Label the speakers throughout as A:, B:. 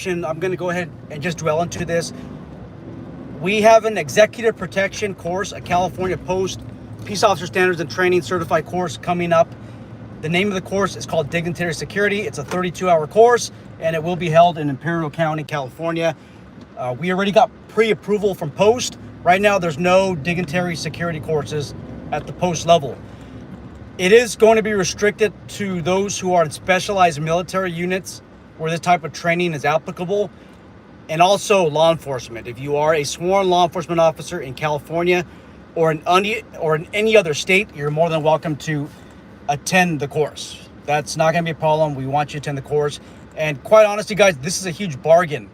A: protection, I'm going to go ahead and just dwell into this. We have an executive protection course, a California Post Peace Officer Standards and Training certified course coming up. The name of the course is called Dignitary Security. It's a 32-hour course, and it will be held in Imperial County, California. We already got pre-approval from Post. Right now, there's no dignitary security courses at the Post level. It is going to be restricted to those who are in specialized military units where this type of training is applicable, and also law enforcement. If you are a sworn law enforcement officer in California or in any other state, you're more than welcome to attend the course. That's not going to be a problem. We want you to attend the course. And quite honestly, guys, this is a huge bargain.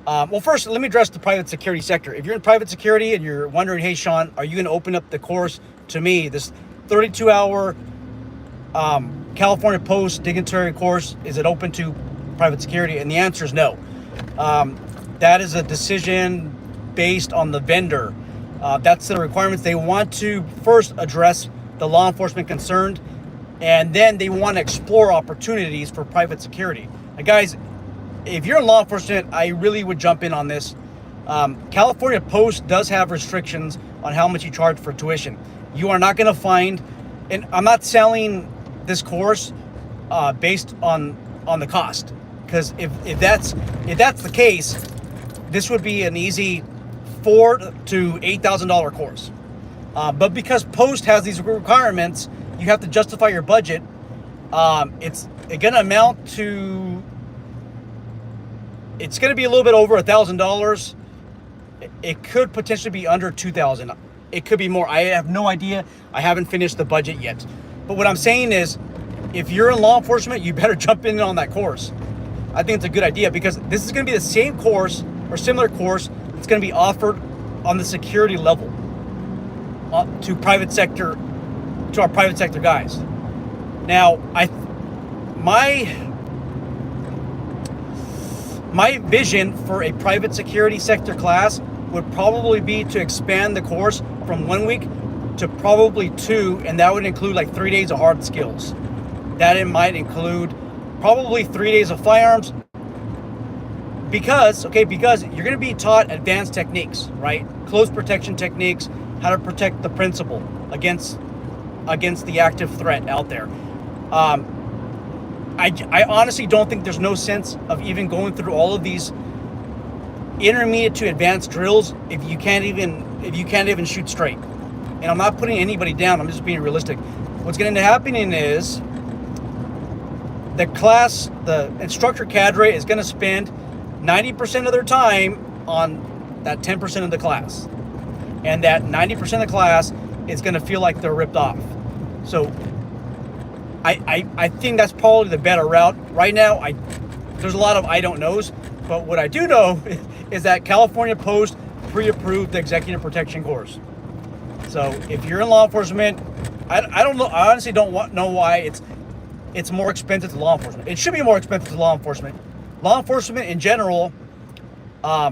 A: Well, first, let me address the private security sector. If you're in private security and you're wondering, hey, Sean, are you going to open up the course to me? This 32-hour California Post dignitary course, is it open to private security? And the answer is no. That is a decision based on the vendor. That's the requirements. They want to first address the law enforcement concerned, and then they want to explore opportunities for private security. Now, guys, if you're in law enforcement, I really would jump in on this. California Post does have restrictions on how much you charge for tuition. You are not going to find, and I'm not selling this course based on the cost, because if that's the case, this would be an easy $4,000 to $8,000 course. But because Post has these requirements, you have to justify your budget. It's going to amount to, it's going to be a little bit over $1,000. It could potentially be under $2,000. It could be more. I have no idea. I haven't finished the budget yet. But what I'm saying is, if you're in law enforcement, you better jump in on that course. I think it's a good idea, because this is going to be the same course or similar course that's going to be offered on the security level to our private sector guys. Now, my vision for a private security sector class would probably be to expand the course from 1 week to probably 2, and that would include like 3 days of hard skills. That it might include probably 3 days of firearms, because you're going to be taught advanced techniques, right? Close protection techniques, how to protect the principal against the active threat out there. I honestly don't think there's no sense of even going through all of these intermediate to advanced drills if you can't even shoot straight. And I'm not putting anybody down. I'm just being realistic. What's going to end up happening is the instructor cadre is going to spend 90% of their time on that 10% of the class. And that 90% of the class is going to feel like they're ripped off. So I think that's probably the better route. Right now, there's a lot of I don't knows, but what I do know is that California Post pre-approved the executive protection course. So if you're in law enforcement, I don't know. I honestly don't know why it's more expensive to law enforcement. It should be more expensive to law enforcement. Law enforcement in general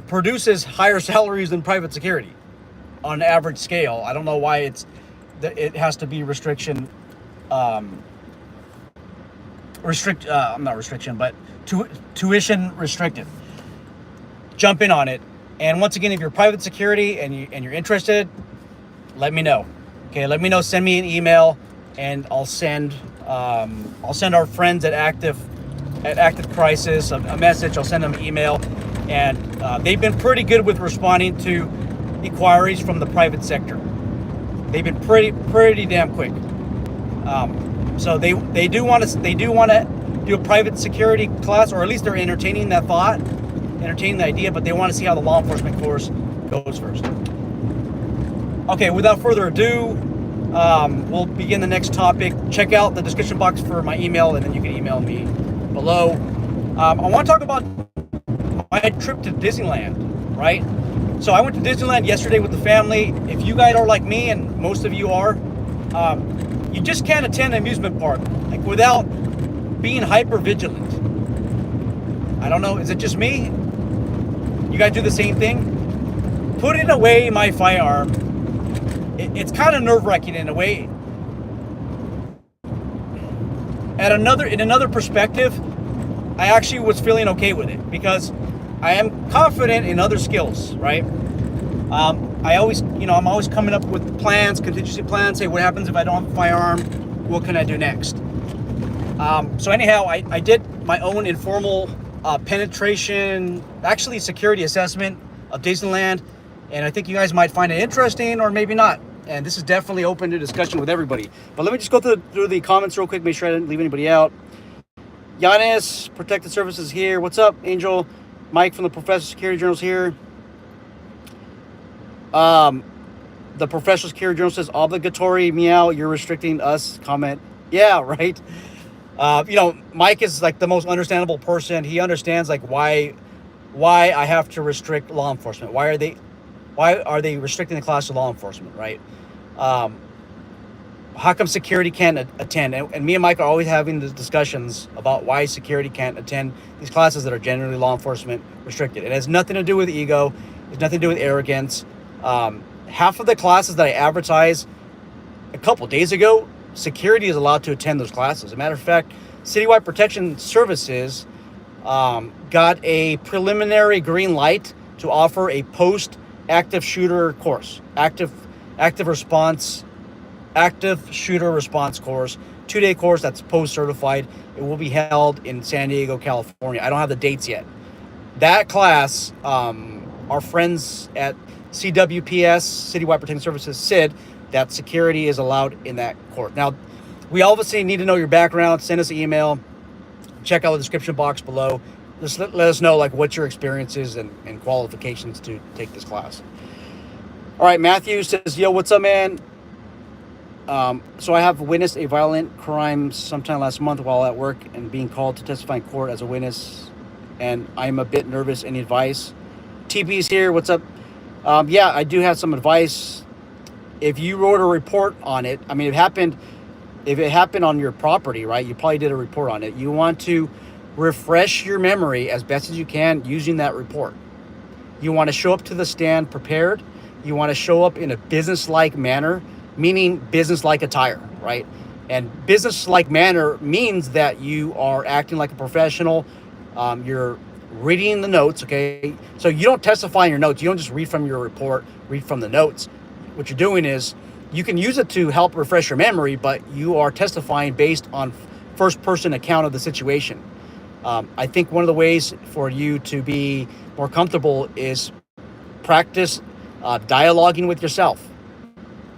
A: produces higher salaries than private security on an average scale. I don't know why it has to be tuition restricted. Jump in on it. And once again, if you're private security and you're interested, let me know. Okay, let me know. Send me an email, and I'll send our friends at Active Crisis a message. I'll send them an email, and they've been pretty good with responding to inquiries from the private sector. They've been pretty damn quick. So they do want to do a private security class, or at least they're entertaining the idea, but they want to see how the law enforcement course goes first. Okay, without further ado, we'll begin the next topic. Check out the description box for my email, and then you can email me below. I want to talk about my trip to Disneyland, right? So I went to Disneyland yesterday with the family. If you guys are like me, and most of you are, you just can't attend an amusement park without being hyper vigilant. I don't know, is it just me? You guys do the same thing? Putting away my firearm, it's kind of nerve-wracking in a way. In another perspective, I actually was feeling okay with it, because I am confident in other skills, right? I'm always coming up with plans, contingency plans. Say, what happens if I don't have a firearm? What can I do next? So anyhow, I did my own informal penetration, actually security assessment of Disneyland, and I think you guys might find it interesting or maybe not. And this is definitely open to discussion with everybody. But let me just go through the comments real quick, make sure I didn't leave anybody out. Giannis, Protected Services here. What's up, Angel? Mike from the Professional Security Journal's here. The Professional Security Journal says obligatory. Meow, you're restricting us. Comment. Yeah, right. Mike is like the most understandable person. He understands like why I have to restrict law enforcement. Why are they restricting the class to law enforcement, right? How come security can't attend? And me and Mike are always having the discussions about why security can't attend these classes that are generally law enforcement restricted. It has nothing to do with ego. It has nothing to do with arrogance. Half of the classes that I advertised a couple days ago, security is allowed to attend those classes. As a matter of fact, Citywide Protection Services got a preliminary green light to offer a post-active shooter course, active shooter response course, 2-day course that's post-certified. It will be held in San Diego, California. I don't have the dates yet. That class, our friends at CWPS, Citywide Protection Services, said that security is allowed in that course. Now, we obviously need to know your background. Send us an email. Check out the description box below. Just let us know like what your experience is and qualifications to take this class. All right, Matthew says, yo, what's up, man? So I have witnessed a violent crime sometime last month while at work and being called to testify in court as a witness, and I'm a bit nervous. Any advice? TP's here. What's up? Yeah, I do have some advice. If you wrote a report on it, I mean, if it happened on your property, right, you probably did a report on it. You want to refresh your memory as best as you can using that report. You want to show up to the stand prepared. You want to show up in a business-like manner, meaning business-like attire, right? And business-like manner means that you are acting like a professional. You're reading the notes, okay? So you don't testify in your notes. You don't just read from your report, read from the notes. What you're doing is you can use it to help refresh your memory, but you are testifying based on first-person account of the situation. I think one of the ways for you to be more comfortable is practice dialoguing with yourself.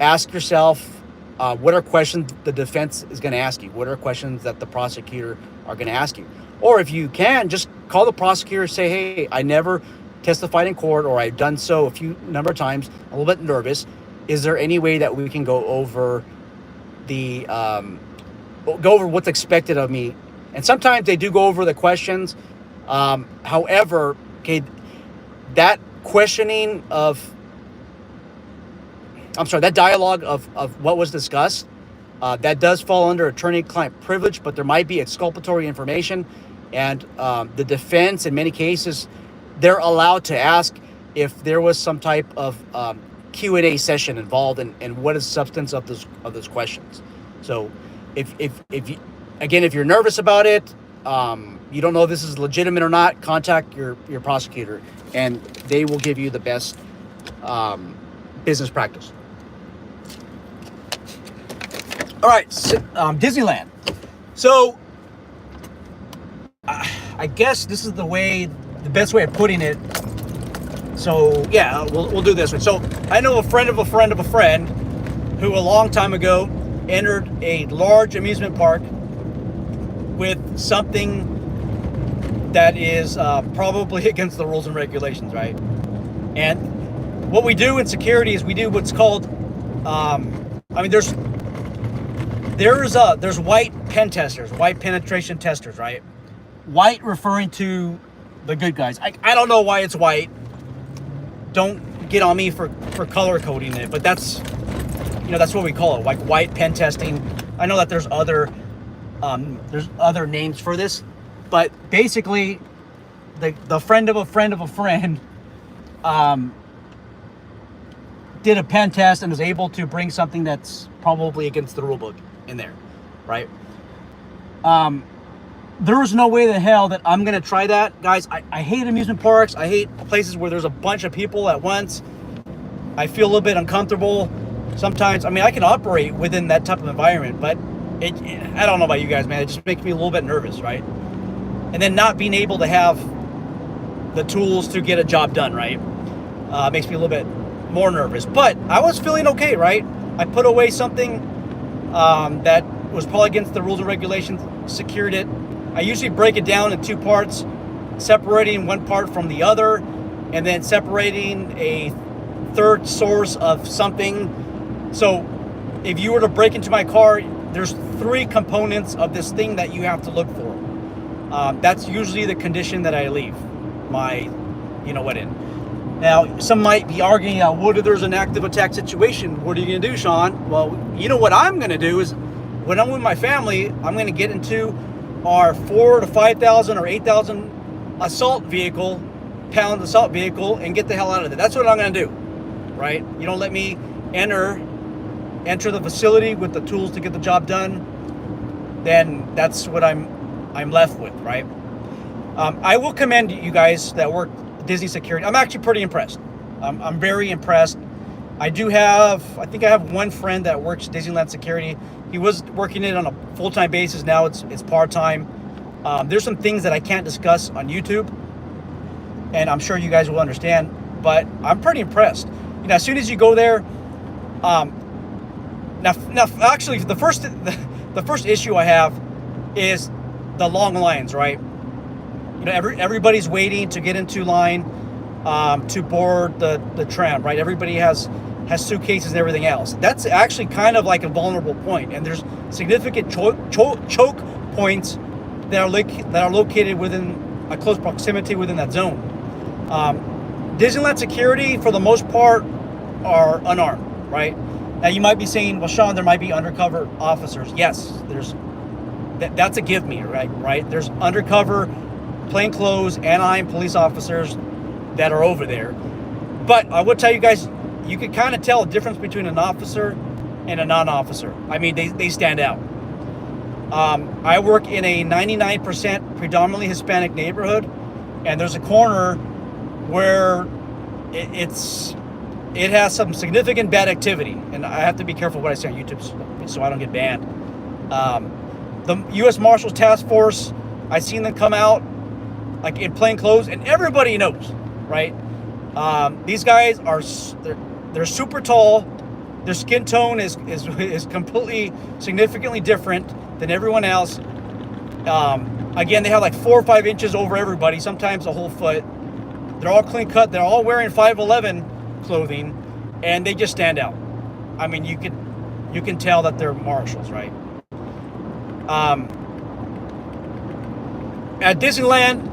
A: Ask yourself, what are questions the defense is going to ask you? What are questions that the prosecutor are going to ask you? Or if you can, just call the prosecutor, say, hey, I never testified in court, or I've done so a number of times, a little bit nervous. Is there any way that we can go over what's expected of me? And sometimes they do go over the questions. However, okay, that dialogue of what was discussed, that does fall under attorney-client privilege, but there might be exculpatory information. And the defense, in many cases, they're allowed to ask if there was some type of Q&A session involved and what is the substance of those questions. So if you're nervous about it, you don't know if this is legitimate or not, contact your prosecutor, and they will give you the best business practice. All right, Disneyland. So I guess this is the best way of putting it. So yeah, we'll do this one. So I know a friend of a friend of a friend who a long time ago entered a large amusement park with something that is probably against the rules and regulations, right? And what we do in security is we do what's called, there's white pen testers, white penetration testers, right? White referring to the good guys. I don't know why it's white. Don't get on me for color coding it, but that's what we call it, like white pen testing. I know that there's other names for this, but basically the friend of a friend of a friend did a pen test and was able to bring something that's probably against the rule book in there, right? there is no way in hell that I'm gonna try that, guys. I hate amusement parks. I hate places where there's a bunch of people at once. I feel a little bit uncomfortable sometimes. I mean, I can operate within that type of environment, but I don't know about you guys, man. It just makes me a little bit nervous, right? And then not being able to have the tools to get a job done, right? Makes me a little bit more nervous. But I was feeling okay, right? I put away something that was probably against the rules and regulations, secured it. I usually break it down in two parts, separating one part from the other, and then separating a third source of something. So if you were to break into my car, there's three components of this thing that you have to look for. That's usually the condition that I leave my, what in. Now, some might be arguing, what if there's an active attack situation? What are you going to do, Sean? Well, you know what I'm going to do is, when I'm with my family, I'm going to get into our 4,000 to 5,000 or 8,000 pound assault vehicle and get the hell out of there. That's what I'm going to do, right? You don't let me enter the facility with the tools to get the job done, then that's what I'm left with, right? I will commend you guys that work Disney security. I'm actually pretty impressed. I'm very impressed. I think I have one friend that works Disneyland security. He was working it on a full-time basis. Now it's part-time. There's some things that I can't discuss on YouTube, and I'm sure you guys will understand, but I'm pretty impressed. As soon as you go there, now actually the first issue I have is the long lines, right? Everybody's waiting to get into line to board the tram, right? Everybody has suitcases and everything else. That's actually kind of like a vulnerable point, and there's significant choke points that are located within a close proximity within that zone. Disneyland security, for the most part, are unarmed, right? Now you might be saying, well, Sean, there might be undercover officers. Yes, that's a give me, right? There's undercover plainclothes Anaheim police officers that are over there. But I would tell you guys, you can kind of tell a difference between an officer and a non-officer. I mean, they stand out. I work in a 99% predominantly Hispanic neighborhood, and there's a corner where it has some significant bad activity, and I have to be careful what I say on YouTube so I don't get banned. The U.S. Marshals Task Force, I've seen them come out like in plain clothes, and everybody knows, right? These guys they're super tall. Their skin tone is completely significantly different than everyone else. Again, they have like 4 or 5 inches over everybody, sometimes a whole foot. They're all clean cut. They're all wearing 5'11" clothing, and they just stand out. I mean, you can tell that they're marshals, right? At Disneyland,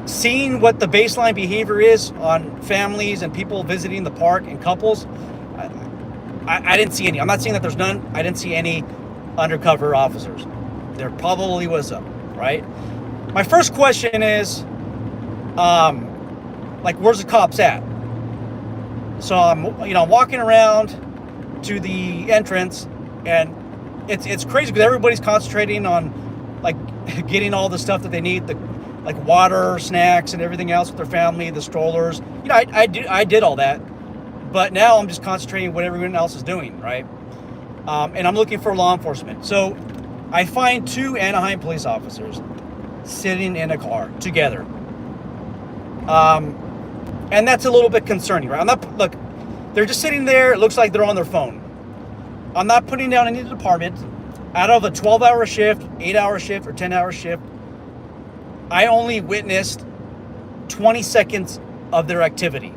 A: seeing what the baseline behavior is on families and people visiting the park and couples, I didn't see any. I'm not saying that there's none. I didn't see any undercover officers. There probably was some, right? My first question is, where's the cops at? So I'm walking around to the entrance, and it's crazy because everybody's concentrating on getting all the stuff that they need, like water, snacks, and everything else with their family, the strollers. I did all that, but now I'm just concentrating on what everyone else is doing, right? And I'm looking for law enforcement. So I find 2 Anaheim police officers sitting in a car together. And that's a little bit concerning, right? Look, they're just sitting there. It looks like they're on their phone. I'm not putting down any department. Out of a 12-hour shift, 8-hour shift, or 10-hour shift, I only witnessed 20 seconds of their activity,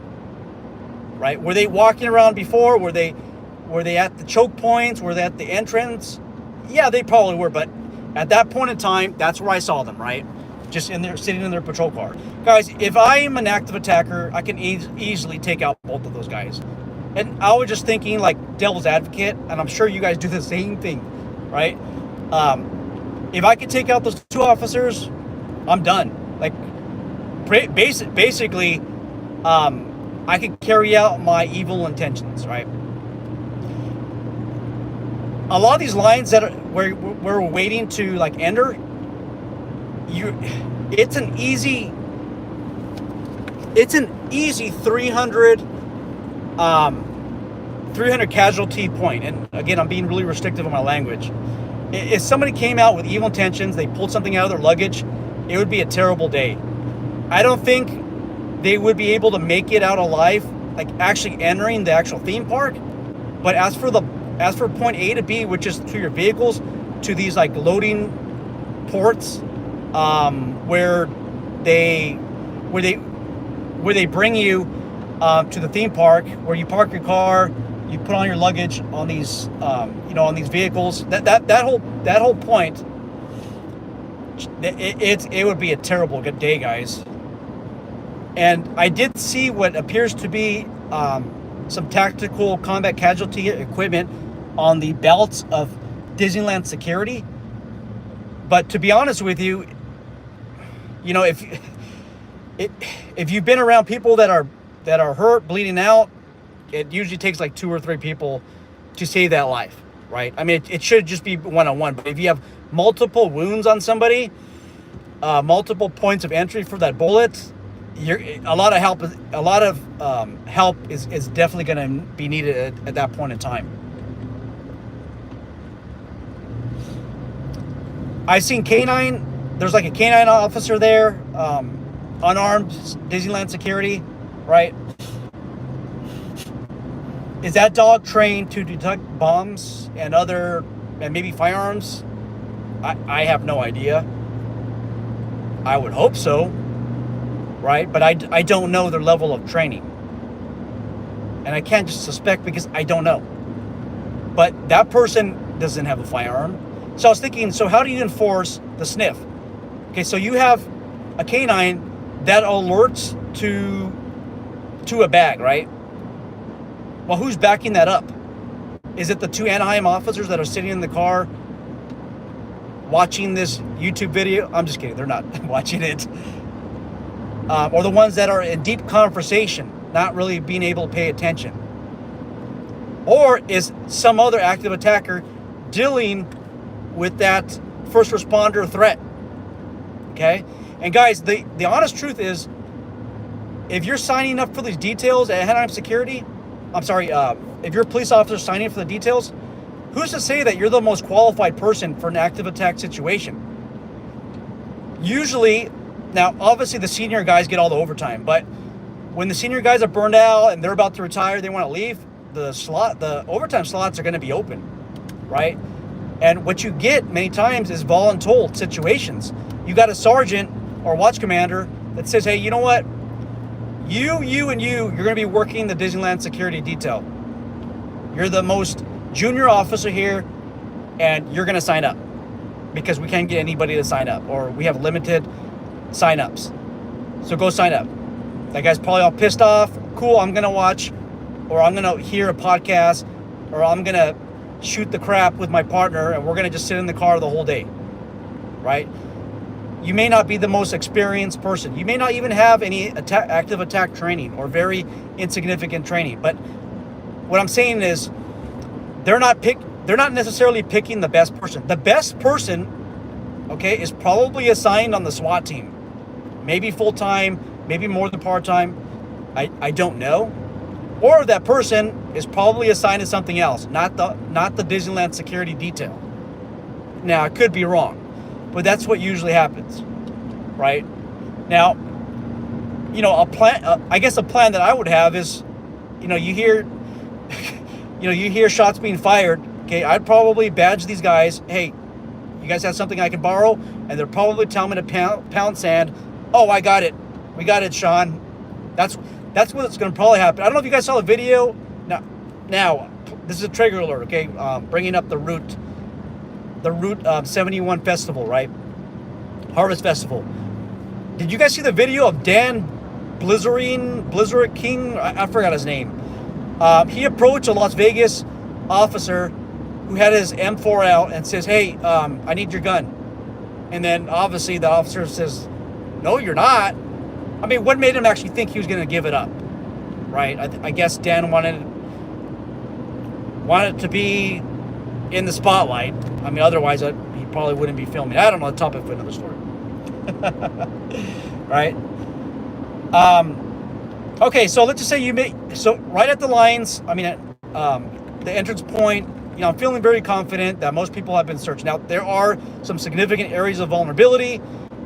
A: right? Were they walking around before? Were they at the choke points? Were they at the entrance? Yeah, they probably were, but at that point in time, that's where I saw them, right? Just in there, sitting in their patrol car. Guys, if I am an active attacker, I can easily take out both of those guys. And I was just thinking like devil's advocate, and I'm sure you guys do the same thing, right? If I could take out those 2 officers, I'm done. Like, basically, I could carry out my evil intentions, right? A lot of these lines where we're waiting to enter, you, it's an easy 300 casualty point. And again, I'm being really restrictive on my language. If somebody came out with evil intentions, they pulled something out of their luggage, it would be a terrible day. I don't think they would be able to make it out alive, like actually entering the actual theme park. But as for point A to B, which is to your vehicles, to these like loading ports, where they bring you to the theme park, where you park your car, you put on your luggage on these on these vehicles. That whole point, it would be a terrible good day, guys. And I did see what appears to be some tactical combat casualty equipment on the belts of Disneyland security. But to be honest with you, if you've been around people that are hurt, bleeding out, it usually takes like 2 or 3 people to save that life, right? I mean, it should just be one-on-one. But if you have multiple wounds on somebody, multiple points of entry for that bullet, a lot of help is definitely going to be needed at that point in time. I've seen canine. There's like a canine officer there, unarmed Disneyland security, right? Is that dog trained to detect bombs and maybe firearms? I have no idea. I would hope so, right? But I don't know their level of training. And I can't just suspect because I don't know. But that person doesn't have a firearm. So I was thinking, so how do you enforce the sniff? Okay, so you have a canine that alerts to a bag, right? Well, who's backing that up? Is it the 2 Anaheim officers that are sitting in the car watching this YouTube video? I'm just kidding. They're not watching it. Or the ones that are in deep conversation, not really being able to pay attention. Or is some other active attacker dealing with that first responder threat? Okay? And guys, the honest truth is, if you're signing up for these details at Anaheim Security, if you're a police officer signing up for the details, who's to say that you're the most qualified person for an active attack situation? Usually, now obviously the senior guys get all the overtime, but when the senior guys are burned out and they're about to retire, they want to leave, the overtime slots are going to be open, right? And what you get many times is voluntold situations. You got a sergeant or watch commander that says, hey, you know what? You're going to be working the Disneyland security detail. You're the most junior officer here, and you're going to sign up because we can't get anybody to sign up, or we have limited sign-ups. So go sign up. That guy's probably all pissed off. Cool, I'm going to watch, or I'm going to hear a podcast, or I'm going to shoot the crap with my partner, and we're going to just sit in the car the whole day, right? You may not be the most experienced person. You may not even have any active attack training or very insignificant training. But what I'm saying is, they're not necessarily picking the best person. The best person, okay, is probably assigned on the SWAT team. Maybe full-time, maybe more than part-time. I don't know. Or that person is probably assigned to something else, not the Disneyland security detail. Now, I could be wrong, but that's what usually happens, right? Now, a plan that I would have is, you hear shots being fired. Okay, I'd probably badge these guys. Hey, you guys have something I can borrow? And they're probably telling me to pound sand. Oh, I got it. We got it, Sean. That's what's going to probably happen. I don't know if you guys saw the video. Now, this is a trigger alert, okay? Bringing up the Route 71 Festival, right? Harvest Festival. Did you guys see the video of Dan Blizzard King? I forgot his name. He approached a Las Vegas officer who had his M4 out and says, hey, I need your gun. And then obviously the officer says, no, you're not. I mean, what made him actually think he was going to give it up, right? I guess Dan wanted to be in the spotlight. I mean, otherwise he probably wouldn't be filming. I don't know, the topic for another story. Right? Okay, so let's just say so right at the lines, I mean, the entrance point, I'm feeling very confident that most people have been searched. Now, there are some significant areas of vulnerability.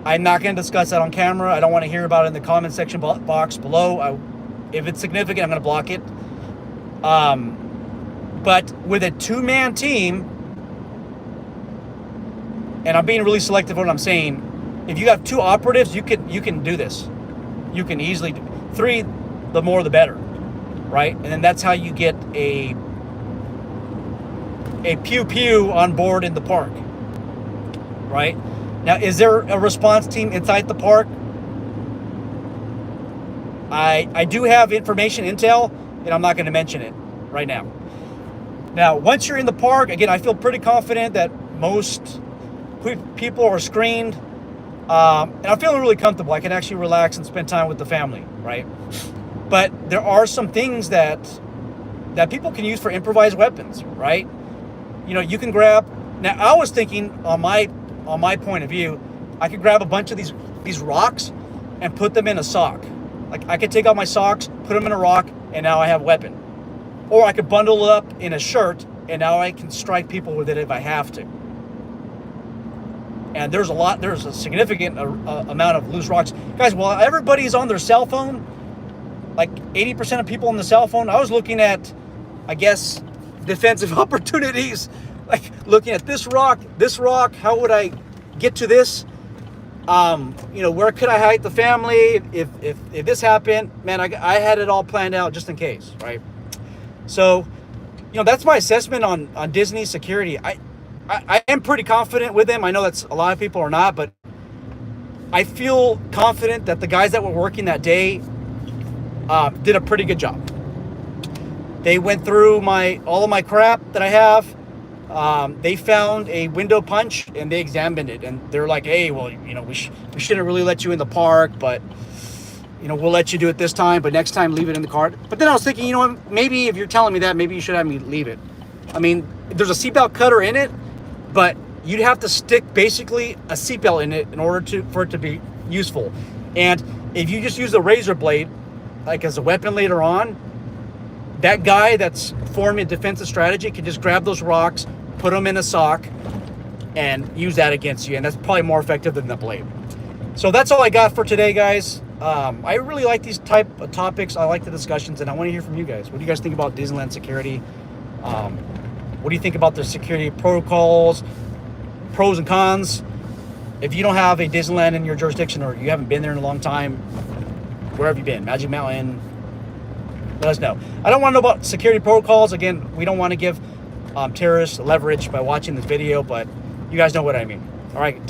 A: I'm not going to discuss that on camera. I don't want to hear about it in the comment section box below. If it's significant, I'm going to block it. But with a two-man team, and I'm being really selective what I'm saying, if you have two operatives, you can do this. You can easily do 3, the more the better, right? And then that's how you get a pew-pew on board in the park, right? Now, is there a response team inside the park? I do have information, intel, and I'm not going to mention it right now. Now, once you're in the park, again, I feel pretty confident that most people are screened, and I'm feeling really comfortable. I can actually relax and spend time with the family, right? But there are some things that people can use for improvised weapons, right? You can grab. Now, I was thinking on my point of view, I could grab a bunch of these rocks and put them in a sock. Like, I could take out my socks, put them in a rock, and now I have a weapon. Or I could bundle it up in a shirt, and now I can strike people with it if I have to. And there's a significant amount of loose rocks. Guys, while everybody's on their cell phone, like 80% of people on the cell phone, I was looking at, I guess, defensive opportunities. Like, looking at this rock, how would I get to this? Where could I hide the family if this happened? Man, I had it all planned out just in case, right? So, that's my assessment on Disney security. I am pretty confident with them. I know that's a lot of people are not, but I feel confident that the guys that were working that day did a pretty good job. They went through all of my crap that I have. They found a window punch and they examined it, and they're like, "Hey, well, we shouldn't really let you in the park, but we'll let you do it this time, but next time leave it in the cart." But then I was thinking, maybe if you're telling me that, maybe you should have me leave it. I mean, there's a seatbelt cutter in it, but you'd have to stick basically a seatbelt in it in order for it to be useful. And if you just use a razor blade, like as a weapon later on, that guy that's forming a defensive strategy can just grab those rocks, put them in a sock, and use that against you. And that's probably more effective than the blade. So that's all I got for today, guys. I really like these type of topics. I like the discussions, and I want to hear from you guys. What do you guys think about Disneyland security? What do you think about the security protocols, pros and cons? If you don't have a Disneyland in your jurisdiction, or you haven't been there in a long time, where have you been? Magic Mountain? Let us know. I don't want to know about security protocols. Again, we don't want to give terrorists leverage by watching this video, but you guys know what I mean. All right.